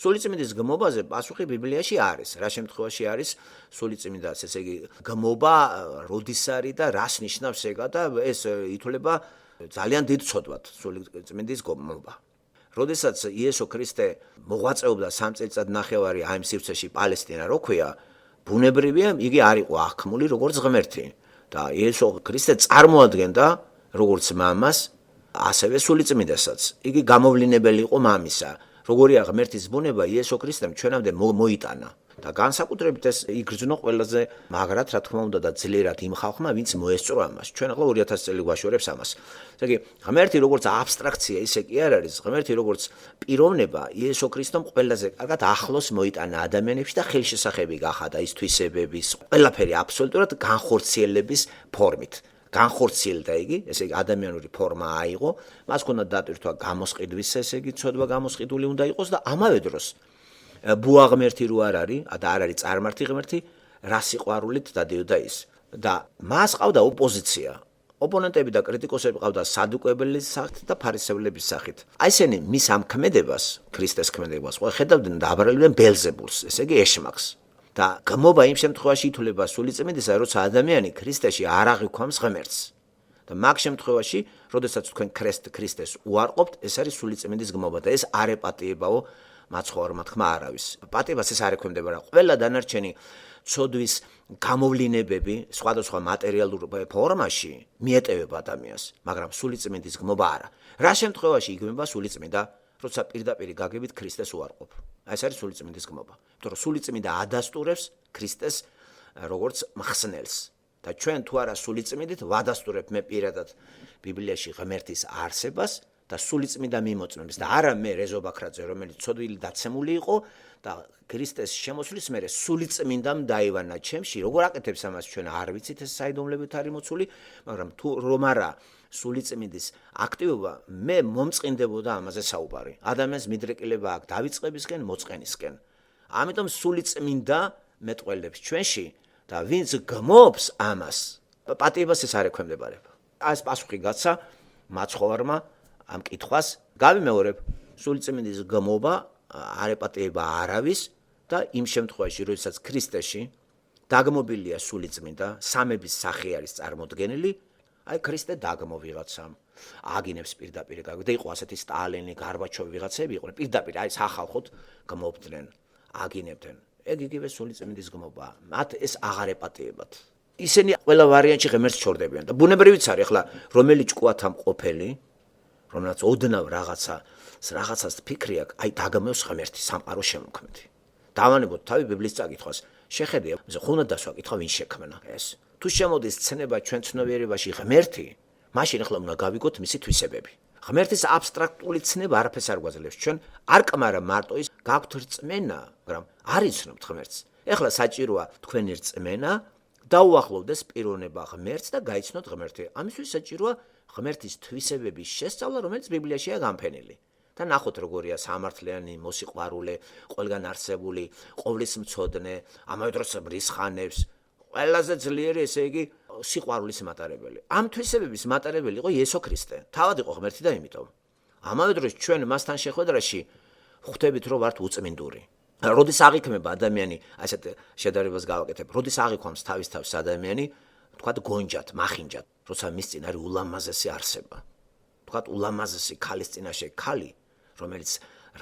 სულიწმინდის გმობაზე პასუხი ბიბლიაში არის. რა შემთხვევაში არის სულიწმინდას, ესე იგი, გმობა როდის არის და რას ნიშნავს ეგა და ეს ითვლება ძალიან დიდ ცოდვად სულიწმინდის გმობა. როდესაც იესო ქრისტე მოღვაწეობდა 3 წელიწადნახევარი აი ამ სივრცეში პალესტინა რო ქვია, ბუნებრივია იგი არ იყო აღქმული როგორც ღმერთი და იესო ქრისტე წარმოადგენდა როგორც მამას, ასევე სულიწმინდასაც. იგი გამოვლინებელი იყო მამისა. როგორია ღმერთის ბუნება იესო ქრისტემ ჩვენამდე მოიტანა და განსაკუთრებით ეს იგრძნო ყველაზე მაგრად რა თქმა უნდა და ძლიერად იმ ხალხმა, ვინც მოესწრო ამას. ჩვენ ახლა 2000 წელი გვაშორებს ამას. ესე იგი, ღმერთი როგორც აბსტრაქცია ისე კი არ არის, ღმერთი როგორც პიროვნება იესო ქრისტომ ყველაზე კარგად ახლოს მოიტანა ადამიანებში და ხელშესახები გახადა ის თვისებების, ყველაფერი აბსოლუტურად განხორციელების ფორმით. განხორციელდა იგი, ესე იგი ადამიანური ფორმა აიღო, მას ჰქონდა დატვირთვა გამოსყიდვის, ესე იგი ცოდვა გამოსყიდული უნდა იყოს და ამავე დროს ბუა ღმერთი რო არ არის და არ არის წარმართი ღმერთი, რა სიყვარულით დადიოდა ის. და მას ყავდა ოპოზიცია. ოპონენტები და კრიტიკოსები ყავდა სადუკეების სახით და ფარისევლების სახით. აი ესენი მის ამ ქმედებას, ქრისტეს ქმედებას, ხედავდნენ და აბრალებდნენ ბელზებულს, ესე იგი ეშმაკს. და გმობა იმ შემთხვევაში ითვლება სულიწმინდისა, როცა ადამიანი ქრისტეში არ აღიქვამს ღმერთს. და მაგ შემთხვევაში, როდესაც თქვენ ქრისტეს უარყოფთ, ეს არის სულიწმინდის გმობა და ეს არ ეპატიებაო მაცხოვარმა თქმა არავის. პატივას ეს არ ექვემდებარა. ყველა დანარჩენი ცოდვის გამოვლინებები სხვადასხვა მატერიალურ ფორმაში მიეტევება ადამიანს, მაგრამ სულიწმინდის გმობა არა. რა შემთხვევაში იგმება სულიწმინდა, როცა პირდაპირ გაგებით ქრისტეს უარყოფ. აი ეს არის სულიწმინდის გმობა. იმიტომ რომ სულიწმინდა ადასტურებს ქრისტეს როგორც მხსნელს. და ჩვენ თუ არა სულიწმინდით ვადასტურებ მე პირადად ბიბლიაში ღმერთის არსებას და სულიწმინდა მიმოწმებს და არა მე რეზო ბაქრაძე, რომელიც ცოდვილი დაცემული იყო და ქრისტეს შემოსვლის მერე სულიწმინდამ დაივანა ჩემში. როგორ აკეთებს ამას ჩვენ არ ვიცით, ეს საიდუმლებით არის მოცული, მაგრამ თუ რომ არა სულიწმინდის აქტივობა, მე მომწყინდებოდა ამაზე საუბარი. ადამიანს მიდრეკილება აქვს დავიწყებისკენ, მოწყენისკენ. ამიტომ სულიწმინდა მეტყველებს ჩვენში და ვინც გმობს ამას, პატიებას ეს არ ექვემდებარება. ეს პასუხი გაცა მაცხოვარმა ამ კითხვას. გავიმეორებ, სულიწმინდის გმობა არ ეპატიება არავის და იმ შემთხვევაში, როდესაც ქრისტეში დაგმობილია სულიწმინდა, სამების სახე არის წარმოდგენილი, აი ქრისტე დაგმო ვიღაცამ, აგინებს პირდაპირ და იყო ასეთი სტალინი, გარბაჩოვი ვიღაცები იყვნენ, პირდაპირ აი სახალხოდ გმობდნენ, აგინებდნენ. ეგ იგივე სულიწმინდის გმობა. მათ ეს აღარ ეპატიებათ. ისინი ყველა ვარიანტში ღმერთს ჩორდებიან და ბუნებრივიც არის ახლა რომელი ჭკუათა მყოფელი, რომელსაც ოდნავ რაღაცას ფიქრი აქვს, აი დაგმევს ღმერთი, სამყარო შემოქმედი. დავანებოთ თავი ბიბლიის წაკითხვას. შეხედე, ხუნდა დასვა კითხვა ვინ შექმნა ეს. თუ შემოდის ცნება ჩვენ ცნობიერებაში ღმერთი, მაშინ ახლა უნდა გავიგოთ მისი თვისებები. ღმერთის აბსტრაქტული ცნება არაფერს არ გვაძლევს. ჩვენ არ კმარა მარტო ის გაქვთ რწმენა, მაგრამ არ იცნობთ ღმერთს. ეხლა საჭიროა თქვენი რწმენა, დაუახლოვდეს პიროვნება ღმერთს და გაიცნოთ ღმერთი. ამისთვის საჭიროა ღმერთის თვისებების შესწავლა, რომელიც ბიბლიაშია განფენილი. და ნახოთ როგორია სამართლიანი, მოსიყვარულე, ყველგან არსებული, ყოვლის მცოდნე, ამავე დროს მრისხანებს, ყველაზე ძლიერი, ესე იგი, სიყვარულის მატარებელი. ამ თვისებების მატარებელი იყო იესო ქრისტე. თავად იყო ღმერთი და იმიტომ. ამავე დროს ჩვენ მასთან შეხვედრაში ხვდებით, რომ ვართ უწმინდური. როდის აღიქმება ადამიანი, ასეთ შედარებას გავაკეთებ, როდის აღიქვამს თავის თავს ადამიანი, თქვათ გონჯად, მახინჯად, როცა მის წინ არის ულამაზესი არსება. თქვათ ულამაზესი ქალის წინაშე ქალი, რომელიც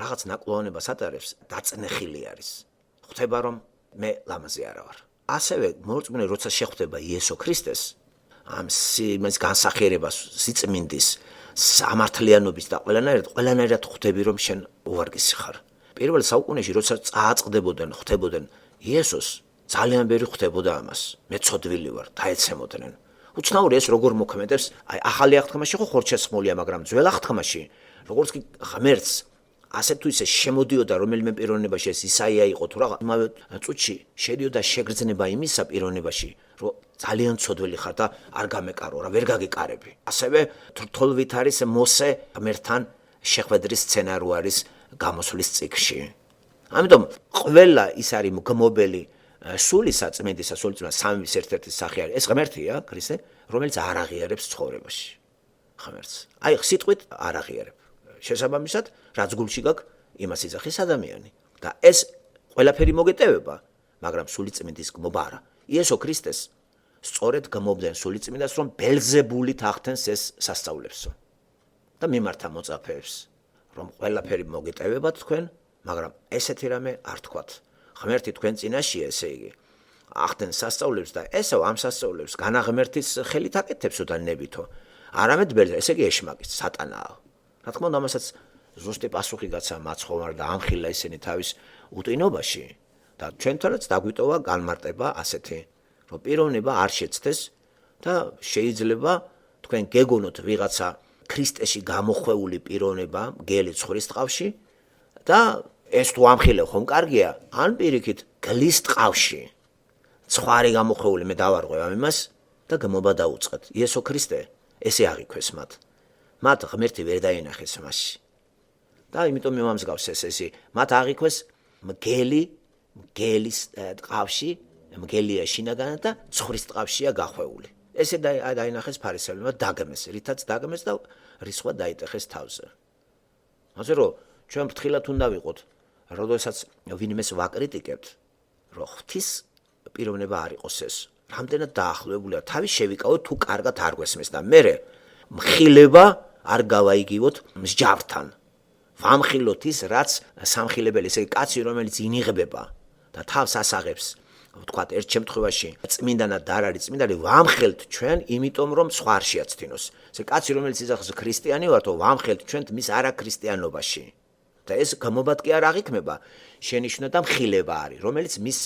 რაღაც ნაკლოვანებას ატარებს, დაწნეხილი არის. ხვდება რომ მე ლამაზი არა ვარ. ასევე მორწმუნე როცა შეხვდება იესო ქრისტეს, ამ იმის განსახიერებას, სიწმინდის, სამართლიანობის და ყველანაირად ხვდები რომ შენ უვარგისი ხარ. პირველ საუკუნეში როცა ხვდებოდნენ იესოს, ძალიან ბევრი ხვდებოდა ამას. მე ცოდვილი ვარ, დაეცემოდნენ. უცნაური ეს როგორ მოქმედებს, აი ახალი აღთქმაში ხო ხორჩესმულია, მაგრამ ძველ აღთქმაში, როგორც კი ღმერთს ასე თუ ისე შემოდიოდა რომელიმე პიროვნებაში, ეს ისაია იყო თუ რა, იმავე წუთში შედიოდა შეგრძნება იმისა პიროვნებაში, რომ ძალიან ცოდვილი ხარ და არ გამეკარო რა, ვერ გაგეკარები. ასევე თოლვით არის მოსე ღმერთთან შეხვედრის სცენარო არის გამოსვლის წიგნში. ამიტომ ყველა ის არის გმობელი სულისა, წმინდისა, სულიწმინდა სამების ერთ-ერთი სახე არის. ეს ღმერთია, ქრისტე, რომელიც არ აღიარებს ცხოვრებაში. ღმერთს. აი, სიტყვით არ აღიარებ. შესაბამისად, რაც გულში გაქვს, იმას იძახის ადამიანი. და ეს ყველაფერი მოგეტევება, მაგრამ სულიწმინდის გმობა არა. იესო ქრისტეს სწორედ გმობდნენ სულიწმინდას, რომ ბელზებულით ახდენს ეს სასწაულებსო და მიმართა მოწაფეებს, რომ ყველაფერი მოგეტევებათ თქვენ, მაგრამ ესეთი რამე არ თქვათ. ღმერთი თქვენ წინაშია, ესე იგი, ახდენს სასწაულებს და ესეო ამ სასწაულებს განაღმერთის ხელით აკეთებსო და ნებითო. არამედ ბელზე, ესე იგი ეშმაკის, სატანაა. რა თქმა უნდა, ამასაც ზუსტი პასუხი გაცა მაცხოვარ და ამხილა ისინი თავის უტვინობაში და ჩვენთანაც დაგვიტოვა განმარტება ასეთი, რომ პიროვნება არ შეცდეს და შეიძლება თქვენ გეგონოთ ვიღაცა ქრისტეში გამოხვეული პიროვნება გელი ცხრის ტყავში და ეს თუ ამხილე ხომ კარგია, ან პირიქით გლის ტყავში ცხარი გამოხვეული მე დავარღვევ ამ იმას და გმობა დაუწყეთ. იესო ქრისტე ესე აღიქვეს მათ ღმერთი ვერ დაინახეს მასში. და იმიტომ მომამსგავს ესე მათ აღიქვეს მგელის ტყავში, მგელია შინაგანა და ცხრის ტყავშია გახვეული. ესე დაინახეს ფარისელებმა დაგმეს, რითაც დაგმეს და რისხვა დაიტეხეს თავზე. ასე რომ ჩვენ ფრთხილად უნდა ვიყოთ, როდესაც ვინმეს ვაკრიტიკებთ, რომ ღვთის პიროვნება არ იყოს ეს. რამდენად დაახლოებულია, თავის შევიკავოთ თუ კარგად არ გვესმის და მერე მხილება არ გავაიგივოთ მსჯავრთან. ვამხილოთ ის, რაც სამხილებელი, ესე იგი კაცი, რომელიც ინიღბება და თავს ასაღებს, ვთქვათ, ერთ შემთხვევაში წმინდანად და არ არის წმინდანი, ვამხელთ ჩვენ, იმიტომ რომ სხვა არ შეაცდინოს. ესე კაცი, რომელიც იძახის ქრისტიანი ვართო, ვამხელთ ჩვენ მის არაქრისტიანობაში. და ეს გმობად კი არ აღიქმება, შენიშვნა და მხილება არის, რომელიც მის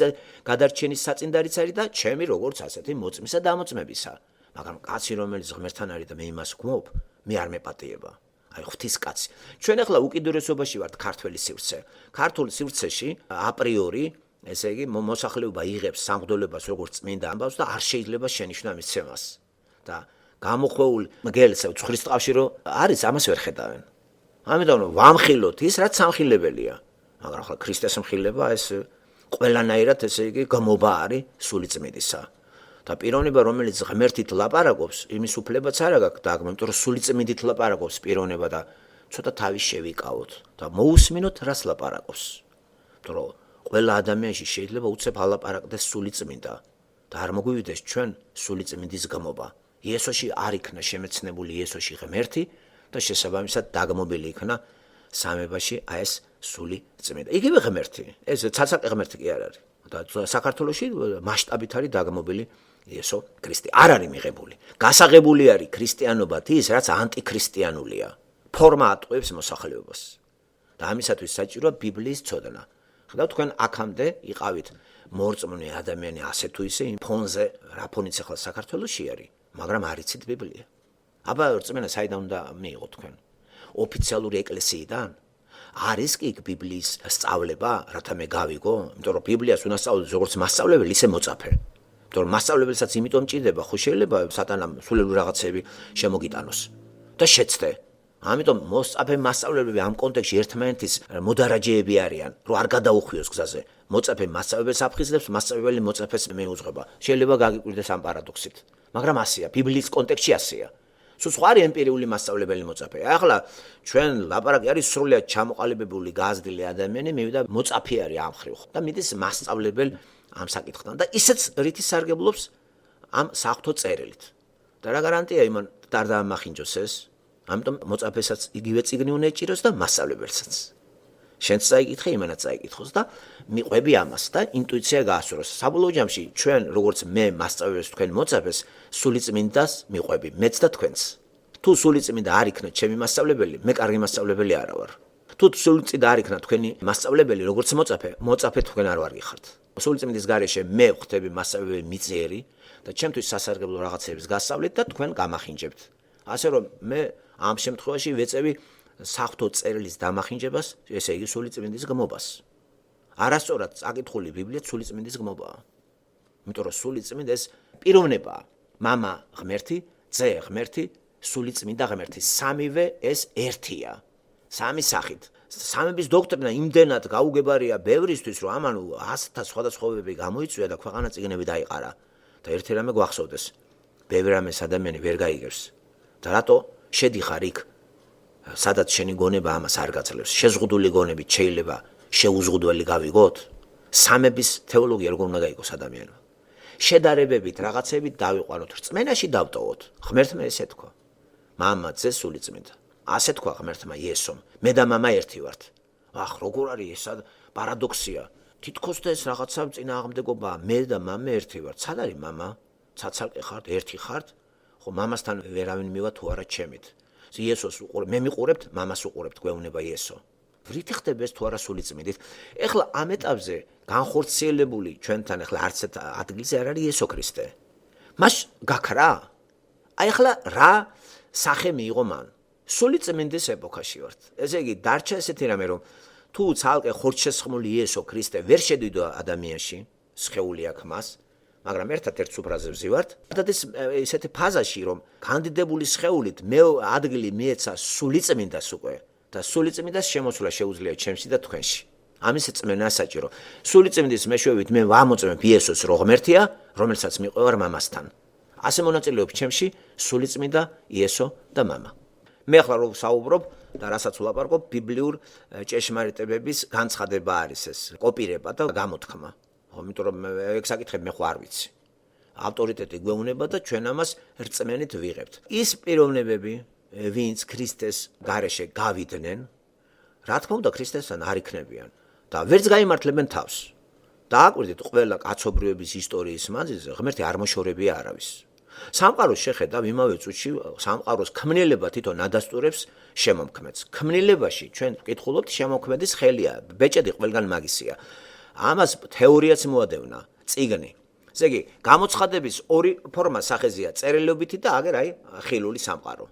გადარჩენის საწინდარიც არის და ჩემი როგორც ასეთი მოწმისა და ამოწმებისა. მაგრამ კაცი, რომელიც ღმერთთან არის და მე იმას გმობ, მე არ მეპატიება. აი ღვთის კაცი. ჩვენ ახლა უკიდურესობაში ვართ ქართველი სივრცე. ქართულ სივრცეში აპრიორი, ესე იგი, მოსახლეობა იღებს სამღვდელობას როგორც წმინდა ამბავს და არ შეიძლება შენიშვნა მისცემას. და გამოხვეულ მგელს ცხრის ტყავში რო არის, ამას ვერ ხედავენ. ამიტომ ვამხილოთ ის, რაც სამხილებელია. მაგრამ ახლა ქრისტეს მხილება ეს ყველანაირად, ესე იგი, გმობა არის სულიწმინდისა. და პიროვნება, რომელიც ღმერთით ლაპარაკობს, იმის უფლებაც არ აქვს და იმიტომ რომ სულიწმინდით ლაპარაკობს პიროვნება და ცოტა თავის შევიკავოთ და მოусმინოთ, რას ლაპარაკობს. იმიტომ რომ ყველა ადამიანში შეიძლება უცებ ალაპარაკდეს სულიწმინდა და არ მოგვივიდეს ჩვენ სულიწმინდის გმობა. იესოში არ იქნა შემეცნებული იესოში ღმერთი და შესაბამისად დაგმობილი იქნა სამებაში აი ეს სულიწმინდა. იგივე ღმერთი, ეს ცალსაკე ღმერთი კი არ არის. და საქართველოში მასშტაბით არის დაგმობილი იესო ქრისტე. არ არის მიღებული. გასაღებული არის ქრისტიანობად ის, რაც ანტიქრისტიანულია. ფორმა ატყუებს მოსახლეობას. და ამისათვის საჭიროა ბიბლიის ცოდნა. ხედავთ, თქვენ აქამდე იყავით მორწმუნე ადამიანი ასე თუ ისე ფონზე, რა ფონიც ახლა საქართველოში არის, მაგრამ არ იცით ბიბლია. აბა რწმენა საიდან უნდა მიიღოთ თქვენ? ოფიციალური ეკლესიიდან? არის კი ბიბლიის სწავლება, რათა მე გავიგო? იმიტომ რომ ბიბლიას უნდა სწავლოთ როგორც მასწავლებელი, ისე მოწაფე. იმიტომ რომ მასწავლებელსაც იმიტომ ჭირდება, ხო შეიძლება სატანამ სულელური რაღაცები შემოგიტანოს და შეცდე. ამიტომ მოსწაფე მასწავლებლები ამ კონტექსტში ერთმანეთის მოდარაჯეები არიან, რომ არ გადაუხვიოს გზაზე. მოწაფე მასწავლებელს აფხიზლებს, მასწავლებელი მოწაფეს მეუძღვება. შეიძლება გაგიკვირდეს ამ პარადოქსით, მაგრამ ასეა, ბიბლიის კონტექსტში ასეა. სულ სხვა არის ემპირიული მასწავლებელი მოწაფე. ახლა ჩვენ ლაპარაკი არის სრულიად ჩამოყალიბებული გაზრდილი ადამიანი, მივიდა მოწაფე არის ამ ხრივ და მიდის მასწავლებელ ამ საკითხთან და ისეც რითი სარგებლობს ამ საღვთო წერილით. და რა გარანტია იმან არ დაამახინჯოს ეს? ამიტომ მოწაფესაც იგივე წიგნი უნდა ეჭიროს და მასწავლებელსაც. შენც წაიკითხე, იმანაც წაიკითხოს და მიყვები ამას და ინტუიცია გაასწოროს. საბოლოო ჯამში ჩვენ როგორც მე მასწავლებელს თქვენ მოწაფეს სულიწმინდას მიყვები, მეც და თქვენც. თუ სულიწმინდა არ იქნა ჩემი მასწავლებელი, მე კარგი მასწავლებელი არა ვარ. თუ სულიწმინდა არ იქნა თქვენი მასწავლებელი, როგორც მოწაფე თქვენ არ ვარგიხართ. სულიწმინდის გარეშე მე ხვდები მასწავლებელი მიწიერი და ჩემთვის სასარგებლო რაღაცების გასწავლით და თქვენ გამახინჯებთ. ასე რომ მე ამ შემთხვევაში ვეწევი საღვთო წერილის დამახინჯებას, ესე იგი სულიწმინდის გმობას. არასწორად წაკითხული ბიბლია სულიწმინდის გმობაა. იმიტომ რომ სულიწმინდა ეს პიროვნებაა. მამა ღმერთი, ძე ღმერთი, სულიწმინდა ღმერთი. სამივე ეს ერთია. სამი სახით. სამების დოქტრინა იმდენად გაუგებარია ბევრისთვის, რომ ამან 100-თა სხვადასხვაობები გამოიწვია და ქვეყანა წიგნები დაიყარა. და ერთი რამე გვახსოვდეს. ბევრი რამეს ადამიანი ვერ გაიგებს. და რატო შედიხარ იქ, სადაც შენი გონება ამას არ გაძლევს. შეზღუდული გონებით შეიძლება შეუზღუდველი გავიგოთ? სამების თეოლოგია როგორ უნდა გაიგოს ადამიანმა? შედარებებით, რაღაცებით დავიყვანოთ, რწმენაში დავტოვოთ. ღმერთმა ესე თქვა. მამა, ძე, სულიწმინდა. ასე თქვა ღმერთმა იესომ. მე და მამა ერთი ვართ. ახ, როგორ არის ეს პარადოქსია? თითქოს და ეს რაღაცა წინააღმდეგობაა. მე და მამა ერთი ვართ. სად არის მამა? ცაცალკე ხართ, ერთი ხართ? ხო, მამასთან ვერავინ მივა თუ არა ჩემით. იესოს უყურებ, მე მიყურებთ, მამას უყურებთ, გვეუბნება იესო. ვრითი ხდება ეს თუ არა სულიწმიდით? ეხლა ამ ეტაპზე განხორციელებული ჩვენთან ეხლა არც ერთ ადგილზე არ არის იესო ქრისტე. მას გაქრა? აი ეხლა რა სახე მიიღო მან? სულიწმინდის ეპოქაში ვართ. ესე იგი, დარჩა ესეთი რამე, რომ თუ ცალკე ხორცშესხმული იესო ქრისტე ვერ შედიდო ადამიანში, სხეული აქვს მას, მაგრამ ერთად-ერთ სუფრაზე ვზივართ, და ესეთი ფაზაში, რომ კანდიდებული სხეულით მე ადგილი მიეცა სულიწმინდას უკვე და სულიწმინდას შემოსვლა შეუძლია ჩემში და თქვენში. ამის წმენა საჭირო. სულიწმინდის მეშვეობით მე ვამოწმებ იესოს რო ღმერთია, რომელსაც მიყვევარ მამასთან. ასე მონაწილეობს ჩემში სულიწმინდა იესო და მამა. მე ახლა რო საუბრობ და რასაც ვლაპარაკობ, ბიბლიურ ჭეშმარიტებების განცხადება არის ეს, კოპირება და გამოთქმა. იმიტომ რომ ეგ საკითხები მე ხო არ ვიცი. ავტორიტეტი გვეუბნება და ჩვენ ამას რწმენით ვიღებთ. ის პიროვნებები, ვინც ქრისტეს გარეშე გავიდნენ, რა თქმა უნდა ქრისტესთან არ იქნებიან და ვერც გაიმართლებენ თავს. დააკვირდით ყველა კაცობრიობის ისტორიის მანძილზე ღმერთი არ მოშორებია არავის. სამყაროს შეხედავ იმავე წუთში სამყაროს ქმნილება თვითონ ადასტურებს შემომქმედს. ქმნილებაში ჩვენ ვკითხულობთ შემოქმედის ხელია, ბეჭედი ყველგან მაგისია. ამას თეორიაც მოადევნა, წიგნი. ესე იგი, გამოცხადების ორი ფორმა სახეზეა, წერილობითი და აგერ აი ხილული სამყარო.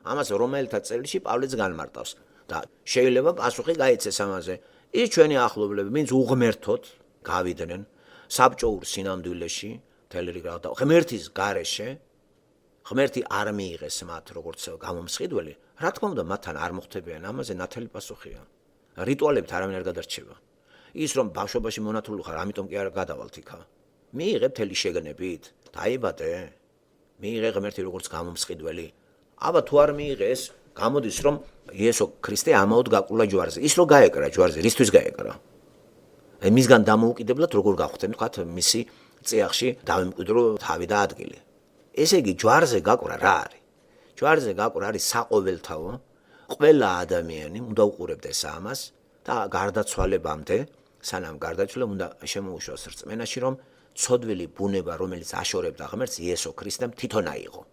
ამას რომელთა წერილში პავლეც განმარტავს და შეიძლება პასუხი გაიცეს ამაზე. ის ჩვენი ახლობლები, ვინც უღმერთოდ გავიდნენ საბჭოურ სინამდვილეში, თელრიგრა და ღმერთის გარეშე, ღმერთი არ მიიღეს მათ როგორც გამომსყიდველი, რა თქმა უნდა მათთან არ მოხდებიან, ამაზე ნათელი პასუხია. რიტუალებით არავინ არ გადარჩება. ის რომ ბავშვობაში მონათული ხარ, ამიტომ კი არ გადავალთ იქა. მიიღე მთელი შეგნებით, დაიბადე. მიიღე ღმერთი როგორც გამომსყიდველი. აბა თუ არ მიიღეს, გამოდის რომ იესო ქრისტე ამაოდ გაკულა ჯვარზე. ის რო გაეკრა ჯვარზე, რისთვის გაეკრა? მისგან დამოუკიდებლად როგორ გავხდები, თქვათ მისი წიაღში დავიმკვიდრო თავი და ადგილი. ესე იგი ჯვარზე გაკვრა რა არის? ჯვარზე გაკვრა არის საყოველთაო, ყველა ადამიანი უნდა უყურებდეს ამას და გარდაცვალებამდე, სანამ გარდაცვალება უნდა შემოუშვას რწმენაში, რომ ცოდვილი ბუნება, რომელიც აშორებდა ღმერთს, იესო ქრისტემ თვითონ აიღო.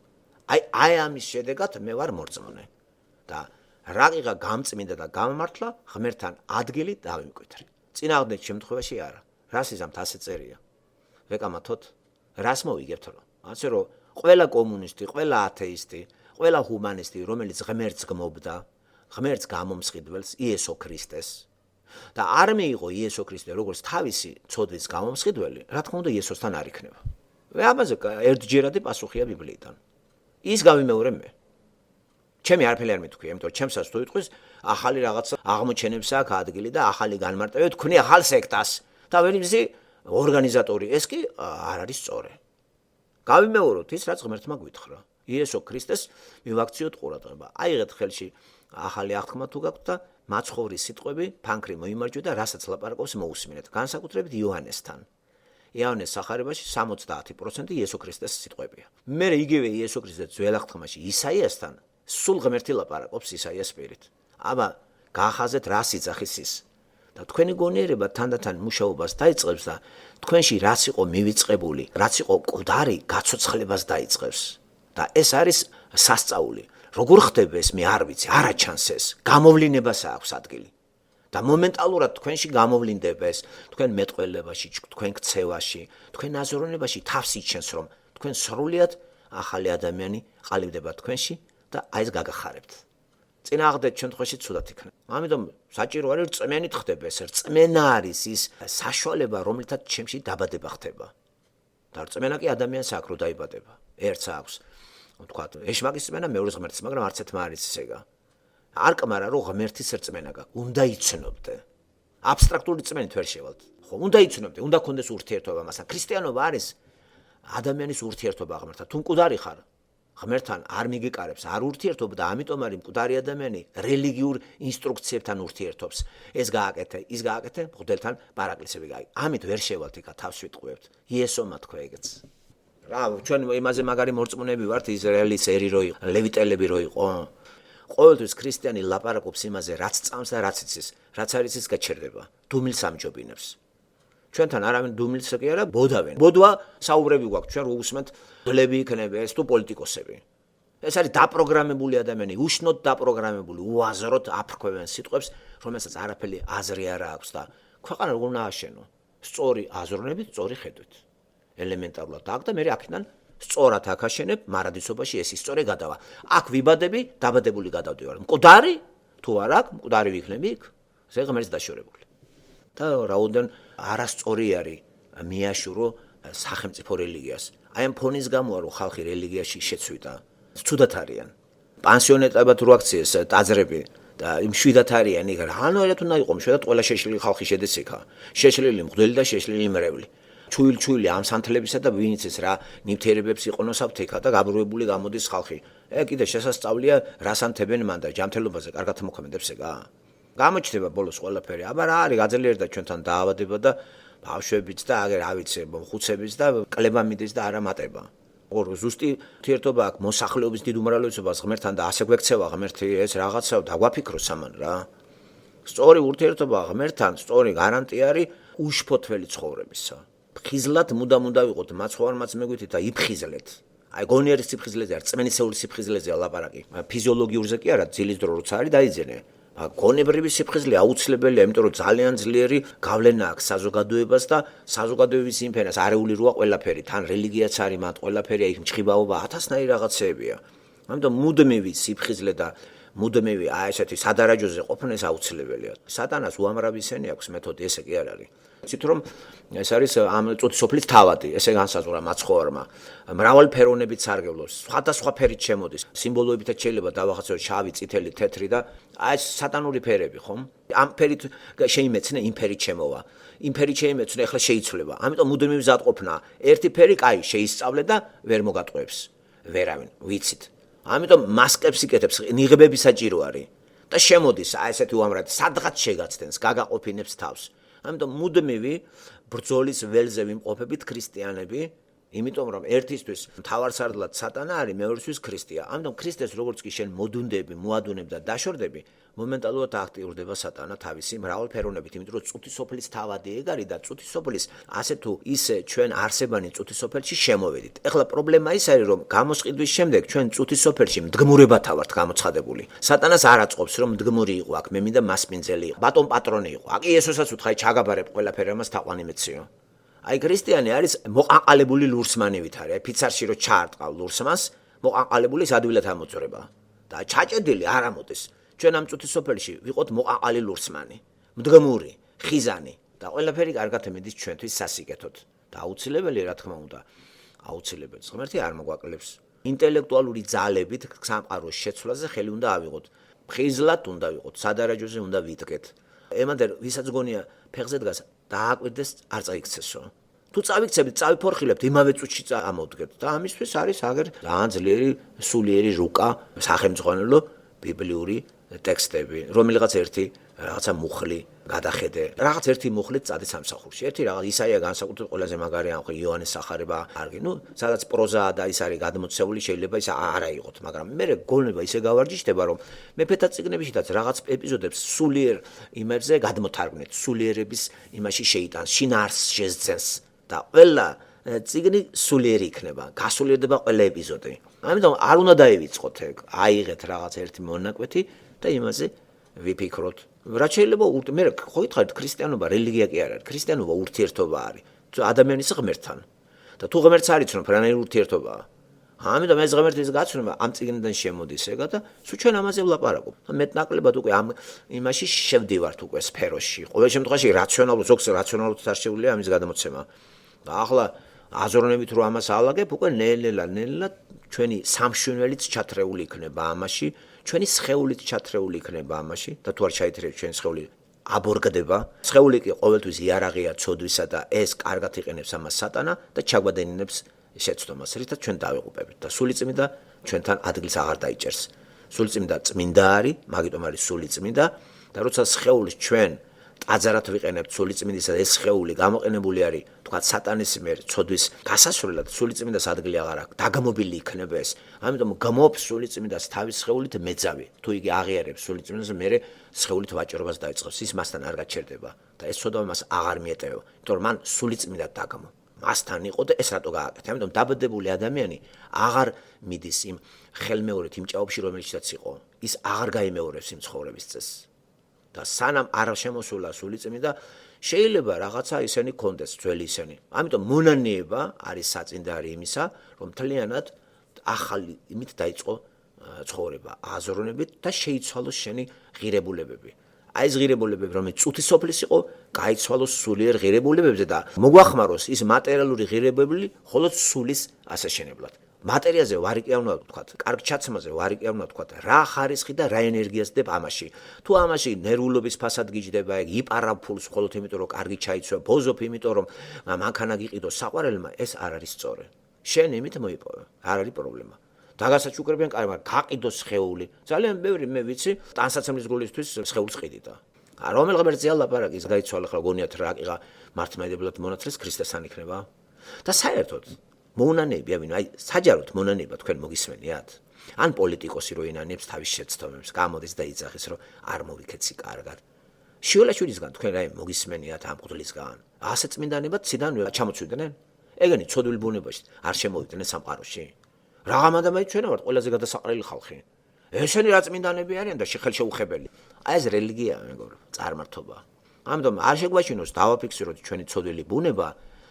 აი ამის შედეგად მე ვარ მორწმუნე და რაღიღა გამწმინდა და გამმართლა ღმერთთან ადგილი დავიმკვიდრე. წინააღმდეგ შემთხვევაში არა. რას იზამთ ასე წერია? ვეკამათოთ, რას მოვიგებთ რომ? ასე რომ ყველა კომუნისტი, ყველა ათეისტი, ყველა ჰუმანისტი, რომელიც ღმერთს გმობდა, ღმერთს გამომსყიდველს, იესო ქრისტეს და არ მიიღო იესო ქრისტე როგორც თავისი ცოდვის გამომსყიდველი, რა თქმა უნდა იესოსთან არ იქნება. ამაზე ერთჯერადი პასუხია ბიბლიიდან. ის გავიმეორე მე. ჩემი არაფერი არ მეთქვია, იმიტომ რომ ჩემსაც თუ იტყვის, ახალი რაღაცა აღმოჩენებს აქვს ადგილი და ახალი განმარტება თქვენი ახალ სექტას და ვერიმისი ორგანიზატორი, ეს კი არ არის სწორი. გავიმეოროთ ის, რაც ღმერთმა გვითხრა. იესო ქრისტეს მივაქციოთ ყურადღება. აიღეთ ხელში ახალი აღთქმა თუ გაქვთ და მაცხოვრის სიტყვები ფანქრი მოიმარჯვეთ და რასაც ლაპარაკობს მოусმინეთ. განსაკუთრებით იოანესთან. იოანეს სახარებაში 70% იესო ქრისტეს სიტყვებია. მე იგივე იესო ქრისტეს ძველ აღთქმაში ისაიასთან სულ ღმერთი ლაპარაკობს ისაიას პირით. აბა გაახაზეთ რა სიძახის ის. და თქვენი გონიერება თანდათან მუშაობას დაიწყებს და თქვენში რაც იყო მივიწყებული, რაც იყო მკვდარი გაცოცხლებას დაიწყებს. და ეს არის სასწაული. როგორ ხდება ეს მე არ ვიცი, არა ჩანს ეს. გამოვლინებას აქვს ადგილი. და მომენტალურად თქვენში გამოვლინდება ეს, თქვენ მეტყველებაში, თქვენ ქცევაში, თქვენ აზროვნებაში თავს იჩენს, რომ თქვენ სრულიად ახალი ადამიანი ყალიბდება თქვენში და აი ეს გაგახარებთ. წინააღმდეგ შემთხვევაში ცუდად იქნება. ამიტომ საჭირო არის რწმენით ხდება ეს. რწმენა არის ის საშუალება, რომელთაც ჩემში დაბადება ხდება. და რწმენა კი ადამიანს აქვს, რომ დაიბადება. ერთს აქვს. თქვათ, ეშმაკის რწმენა, მეორის ღმერთის, მაგრამ არც ერთმა არის ისეგა. არ კმარა რომ ღმერთის რწმენა გაქვს. უნდა იცნობდე. აბსტრაქტული რწმენით ვერ შევალთ. ხო, უნდა იცნობდე, უნდა გქონდეს ურთიერთობა მასთან. ქრისტიანობა არის ადამიანის ურთიერთობა ღმერთთან. თუ მკვდარი ხარ, ღმერთთან არ მიგეკარებს, არ ურთიერთობ და ამიტომ არის მკვდარი ადამიანი რელიგიურ ინსტრუქციებთან ურთიერთობს. ეს გააკეთე, ის გააკეთე, მღვდელთან პარაკლისები გაიგე. ამით ვერ შევალთ იქა თავს ვიტყუებთ. იესომა თქვა ეგეც. რა, ჩვენ იმაზე მაგარი მორწმუნეები ვართ, ისრაელის ერი რო იყო, ლევიტელები რო იყო. ყოველთვის ქრისტიანი ლაპარაკობს იმაზე, რაც წამს და რაც იცის, რაც არ იცის გაჩერდება. დუმილს ამჯობინებს. ჩვენთან არავინ დუმილს კი არა, ბოდავენ. ბოდვა საუბრები გვაქვს, ჩვენ უსმენთ დლები იქნება ეს თუ პოლიტიკოსები. ეს არის დაპროგრამებული ადამიანი, უშნოდ დაპროგრამებული, უაზროდ აფრქვევენ სიტყვებს, რომელსაც არაფერი აზრი არ აქვს და ქვეყანა როგორ უნდა აშენო? სწორი აზროვნებით, სწორი ხედვით. ელემენტარულად აქ და მე აქედან სწორად აქ აშენებ, მარადისობაში ეს ისტორია გადავა. აქ ვიბადები, დაბადებული გადავდივარ. მკვდარი თუ არ აქ, მკვდარი ვიქნები იქ. ეს ღმერთს დაშორებული. და რაოდენ არასწორი არის მიაშურო სახელმწიფო რელიგიას. აი ამ ფონის გამოა რომ ხალხი რელიგიაში შეცვიდა. ცუდად არიან. პანსიონატებად რო აქციეს ტაძრები და იმ შვიდად არიან იქ. ანუ ერთ უნდა იყოს შვიდად ყველა შეშლილი ხალხი შედეს იქა. შეშლილი მღვდელი და შეშლილი მრევლი. ჩუილ-ჩუილი ამ სანთლებისა და ვინც ეს რა ნივთიერებებს იყონოსავთ იქა და გაბრუებული გამოდის ხალხი. კიდე შესასწავლია რას ანთებენ მან და ჯანმრთელობაზე კარგად მოქმედებს ეგა. გამოჩნდება ბოლოს ყველაფერი. აბა რა არის გაძლიერდა ჩვენთან დაავადება და ბავშვებიც და აგერ რა ვიცი ხუცებიც და კლება მიდის და არა მატება. ორ ზუსტი ურთიერთობა აქვს მოსახლეობის დიდ უმრავლესობას ღმერთთან და ასე გვექცევა ღმერთი ეს რაღაცა დაგვაფიქროს ამან რა. სწორი ურთიერთობა ღმერთთან, სწორი გარანტია არის უშფოთველი ცხოვრებისა. ფხიზლად მუდამ-უნდა ვიყოთ მაცხოვარმაც მეგვით და იფხიზლეთ. აი გონიერი სიფხიზლეზე არ წმენისეული სიფხიზლეზეა ლაპარაკი. ფიზიოლოგიურზე კი არა, ძილის დრო როცა არის დაიძენე. გონებრივი სიფხიზლე აუცილებელია, იმიტომ რომ ძალიან ძლიერი გავლენა აქვს საზოგადოებას და საზოგადოების იმფერას არეული როა ყველაფერი, თან რელიგიაც არის, მათ ყველაფერია, იქ მჭყიბაობა, ათასნაირი რაღაცეებია. ამიტომ მუდმივი სიფხიზლე და მუდმივი ესეთი სადარაჯოზე ყოფნა ეს აუცილებელია. სატანას უამრავი სენი აქვს მეთოდი, ესე კი არ არის. იცით რომ ეს არის ამ წუთისოფლის თავადი, ესე განსაზღვრა მაცხოვარმა. მრავალფეროვნებით სარგებლობს, სხვადასხვა ფერით შემოდის, სიმბოლოებითაც შეიძლება დავახაცოთ შავი, წითელი, თეთრი და აი ეს სატანური ფერები, ხომ? ამ ფერით შეიმეცნე, იმ ფერით შემოვა. იმ ფერით შეიმეცნე, ახლა შეიცვლება. ამიტომ მუდმივი მზადყოფნა. ერთი ფერი კაი შეისწავლე და ვერ მოგატყუებს. ვერავინ, ვიცით. ამიტომ მასკებს იკეთებს, ნიღბები საჭირო არის. და შემოდის აი ესეთი უამრავი, სადღაც შეგაცდენს, გაგაყოფინებს თავს. ამიტომ მუდმივი ბრძოლის ველზე ვიმყოფებით ქრისტიანები, იმიტომ რომ ერთისთვის მთავარსარდლად სატანა არის, მეორისთვის ქრისტეა. ამიტომ ქრისტეს როგორც კი შენ მოდუნდები, მოადუნებ და დაშორდები, მომენტალურად აქტიურდება სატანა თავისი მრავალფეროვნებით, იმიტომ რომ წუთისოფლის თავადი ეგ არის და წუთისოფლის ასე თუ ისე ჩვენ არსებანი წუთისოფელში შემოვედით. ეხლა პრობლემა ის არის, რომ გამოსყიდვის შემდეგ ჩვენ წუთისოფელში მდგმურებათა ვართ გამოცხადებული. სატანას არ აწყობს, რომ მდგმური იყო აქ, მე მინდა მასპინძელი იყო, ბატონ პატრონი იყო. აქ იესოსაც უთხარი ჩაგაბარებ ყველაფერი ამას თაყვანი მეციო. აი ქრისტიანი არის მოყანყალებული ლურსმანივით არის. აი ფიცარში რო ჩაარტყავ ლურსმანს, მოყანყალებული სადვილად ამოწურება. და ჩაჭედილი არ ამოდის. ჩვენ ამ წუთისოფელში ვიყოთ მოყანყალი ლურსმანი, მდგმური, ხიზანი და ყველაფერი კარგად მიდის ჩვენთვის სასიკეთოდ. და აუცილებელი რა თქმა უნდა, აუცილებელი. ღმერთი არ მოგვაკლებს. ინტელექტუალური ძალებით სამყაროს შეცვლაზე ხელი უნდა ავიღოთ. ხიზლად უნდა ვიყოთ, სადარაჯოზე უნდა ვიდგეთ. ემანდერ ვისაც გონია ფეხზე დგას დააკვირდეს არ წაიქცესო. თუ წავიქცებით, წავიფორხილებთ, იმავე წუთში ამოვდგეთ და ამისთვის არის აგერ ძალიან ძლიერი სულიერი რუკა, სახელმწიფო ბიბლიური ტექსტები, რომელიღაც ერთი რაღაცა მუხლი გადახედე, რაღაც ერთი მუხლით წადი სამსახურში. ერთი რაღაც ისაია განსაკუთრებით ყველაზე მაგარი ამ იოანეს სახარება არგი, სადაც პროზაა და ის არის გადმოცემული, შეიძლება ის არა იყოთ, მაგრამ მე გონება ისე გავარჯიშდება, რომ მეფეთა წიგნებიშიც რაღაც ეპიზოდებს სულიერ იმებზე გადმოთარგმნეთ, სულიერების იმაში შეიტანს, შინაარსს შეძენს და ყველა წიგნი სულიერი იქნება, გასულიერდება ყველა ეპიზოდი. ამიტომ არ უნდა დაივიწყოთ ეგ, აიღეთ რაღაც ერთი მონაკვეთი და იმაზე ვიფიქროთ. რაც შეიძლება მე ხო ითხარით ქრისტიანობა რელიგია კი არ არის, ქრისტიანობა ურთიერთობა არის ადამიანის ღმერთთან. და თუ ღმერთს არ იცნობ, რანაირი ურთიერთობაა. ამიტომ ეს ღმერთის გაცნობა ამ წიგნიდან შემოდის ეგა და სულ ჩვენ ამაზე ვლაპარაკობ. მეტნაკლებად უკვე ამ იმაში შევდივართ უკვე სფეროში. ყოველ შემთხვევაში რაციონალურ ზოგს რაციონალურად არ შეუძლია ამის გადმოცემა. და ახლა აზროვნებით რო ამას ალაგებ, უკვე ნელ-ნელა ჩვენი სამშვენველიც ჩათრეული იქნება ამაში, ჩვენი სხეულიც ჩათრეული იქნება ამაში და თუ არ ჩაითრევს ჩვენი სხეული აბორგდება. სხეული კი ყოველთვის იარაღია ცოდვისა და ეს კარგად იყენებს ამას სატანა და ჩაგვადენინებს შეცდომას, რითაც ჩვენ დავიღუპებით და სულიწმიდა ჩვენთან ადგილს აღარ დაიჭერს. სულიწმინდა წმინდა არის, მაგიტომ არის სულიწმინდა და როცა სხეულის ჩვენ ტაძარად ვიყენებთ სულიწმინდისა და ეს სხეული გამოყენებული არის თქვა სატანის მიერ ცოდვის გასასვლელად, სულიწმინდას ადგილი აღარ აქვს, დაგამობილი იქნება ეს. ამიტომ გამოფს სულიწმინდას თავის სხეულით მეძავი. თუ იგი აღიარებს სულიწმინდას, მერე სხეულით ვაჭრობას დაიწყებს, ის მასთან არ გაჩერდება და ეს ცოდვა მას აღარ მიეტევო, იმიტომ რომ მან სულიწმინდად დაგამო. მასთან იყო და ეს რატო გააკეთა? ამიტომ დაბადებული ადამიანი აღარ მიდის იმ ხელმეორედ იმ ჭაობში, რომელიცაც იყო. ის აღარ გაიმეორებს იმ ცხოვრების წესს. და სანამ არ შემოსულა სულიწმინდა, შეიძლება რაღაცა ისენი კონდეს ძველი ისენი. ამიტომ მონანიება არის საწინდარი იმისა, რომ მთლიანად ახალი იმით დაიწყო ცხოვრება აზროვნებით და შეიცვალოს შენი ღირებულებები. აი ეს ღირებულებები, რომელიც წუთი სოფლის იყო, გაიცვალოს სულიერ ღირებულებებზე და მოგვახმაროს ის მატერიალური ღირებულები მხოლოდ სულის ასაშენებლად. მატერიაზე ვარიკი არ უნდა ვთქვათ, კარგ ჩაცმაზე ვარიკი არ უნდა ვთქვათ, რა ხარისხი და რა ენერგიას დება ამაში. თუ ამაში ნერვულობის ფასად გიჯდება, ეგ იპარა ფულს მხოლოდ იმიტომ რომ კარგი ჩაიცვა, ბოზოფი იმიტომ რომ მანქანა გიყიდო საყვარელმა, ეს არ არის სწორი. შენ იმით მოიპოვე, არ არის პრობლემა. დაგასაჩუქრებიან კარგი, მაგრამ გაყიდო სხეული. ძალიან ბევრი მე ვიცი, ტანსაცმლის გულისთვის სხეულს ყიდიდა. რომელ ღმერთზეა ლაპარაკი, გაიცვალა ხა გონიათ რა ყიღა მართლმადიდებლად მონათლეს ქრისტესთან იქნება. და საერთოდ მონანეები, აი საჯაროდ მონანეება თქვენ მოგისმენიათ? ან პოლიტიკოსი რო ინანებს თავის შეცდომებს, გამოდის და იძახის რომ არ მოვიქეცი კარგად. შიოლაშვილისგან თქვენ რაიმე მოგისმენიათ ამ ყდლისგან? ასე წმინდანებად ციდანვე ჩამოწვიდნენ? ეგენი ცოდვილი ბუნებაში არ შემოვიდნენ სამყაროში. Ragam adamai ჩვენ ვართ ყველაზე გადასაყრელი ხალხი. ესენი რა წმინდანები არიან და ხელშეუხებელი. აი ეს რელიგია, მეგობრებო, წარმართობა. ამიტომ არ შეგვაჩინოს დავაფიქსიროთ ჩვენი ცოდვილი ბუნება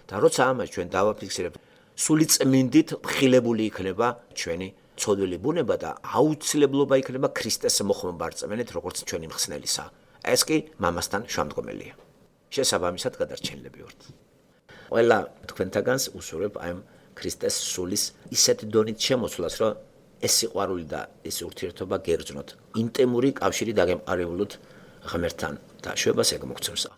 და როცა ამას ჩვენ დავაფიქსირებთ, სული წმინდით მხილებული იქნება ჩვენი ცოდვილი ბუნება და აუცილებლობა იქნება ქრისტეს მოხმობა რწმენით, როგორც ჩვენი მხსნელისა. ეს კი მამასთან შამდგომელია. შესაბამისად გადარჩენილები ვართ. ყველა თქვენთაგანს უსურვებ აი ქრისტეს სულის ისეთ დონით შემოსვლას, რომ ეს სიყვარული და ეს ურთიერთობა გერძნოთ. ინტიმური კავშირი დაგემყარებულოთ ღმერთთან და შვებას ეგ მოგცემსა.